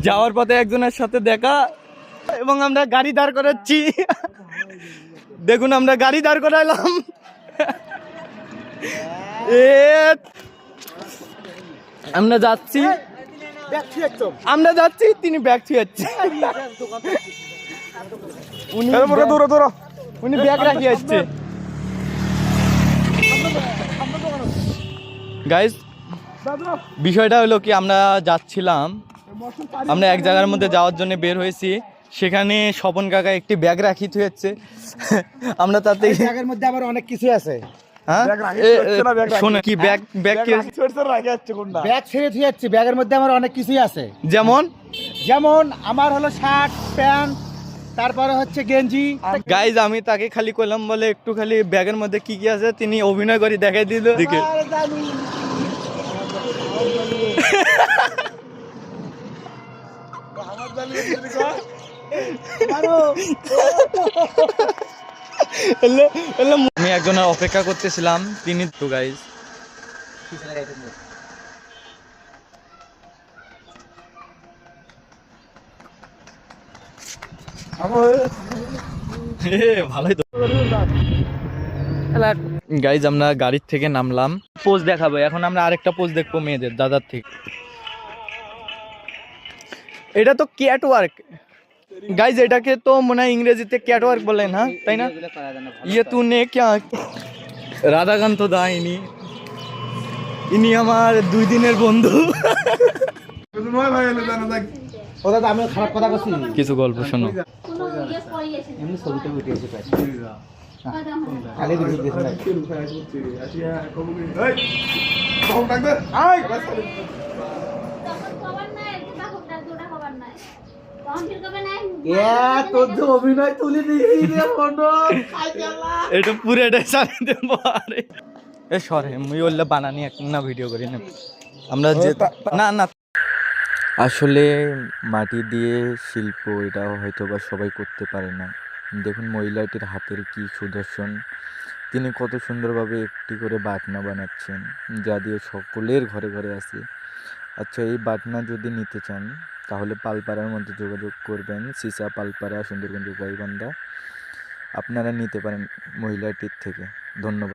যাওয়ার পথে একজনের সাথে দেখা এবং আমরা গাড়ি দাঁড় করাচ্ছি। দেখুন আমরা গাড়ি দাঁড় করাইলাম। আমরা যাচ্ছি তিনি ব্যাগ ছুঁয়াচ্ছে। উনি ব্যাগ রাখি আসছে। গাইস বিষয়টা হলো কি, আমরা যাচ্ছিলাম, আমরা এক জায়গার মধ্যে যাওয়ার জন্য বের হয়েছি, সেখানে স্বপন কাকা একটি ব্যাগ রাখি থুয়েছে। আমরা তাতে ব্যাগের মধ্যে আবার অনেক কিছু আছে। হ্যাঁ শোনো কি ব্যাগ ব্যাগ ছেড়ে থুয়েছি, ব্যাগের মধ্যে আমার অনেক কিছুই আছে। যেমন আমার হলো শার্ট প্যান্ট, তারপরে হচ্ছে গেঞ্জি। গাইজ আমি তাকে খালি কইলাম বলে একটু খালি ব্যাগের মধ্যে কি কি আছে, তিনি অভিনয় করে দেখাই দিল। দিকে আমি একজনের অপেক্ষা করতেছিলাম, তিনি তো গাইজ ভালোই তো। গাইজ আমরা গাড়ির থেকে নামলাম, পোজ দেখাবো এখন, আমরা আরেকটা পোজ দেখবো মেয়েদের দাদার থেকে। এটা তো ক্যাট ওয়ার্ক গাইজ, এটাকে তো মনে হয় ইংরেজিতে ক্যাট ওয়ার্ক বলেন, হ্যাঁ তাই না? ইয়ে তু নে ক্যা রাধাকান্ত দা, ইনি আমার 2 দিনের বন্ধু। আমি খারাপ কথা বলছি, কিছু গল্প শোনো। অভিনয় তুলে এটা পুরোটাই চালিয়ে দেবো। আরে এ সরে মুই ওল্লা বানানি এক না ভিডিও করি না আমরা যে না না। আসলে মাটি দিয়ে শিল্প এটা হয়তো বা সবাই করতে পারে না। দেখুন মহিলাটির হাতের কি সুদর্শন, তিনি কত সুন্দরভাবে একটি করে বাটনা বানাচ্ছেন, যা দিয়ে সকলের ঘরে ঘরে আছে। আচ্ছা এই বাটনা যদি নিতে চান তাহলে পালপাড়ার মধ্যে যোগাযোগ করবেন, সিসা পালপাড়া সুন্দরগঞ্জ গাইবান্ধা, আপনারা নিতে পারেন মহিলাটির থেকে। ধন্যবাদ।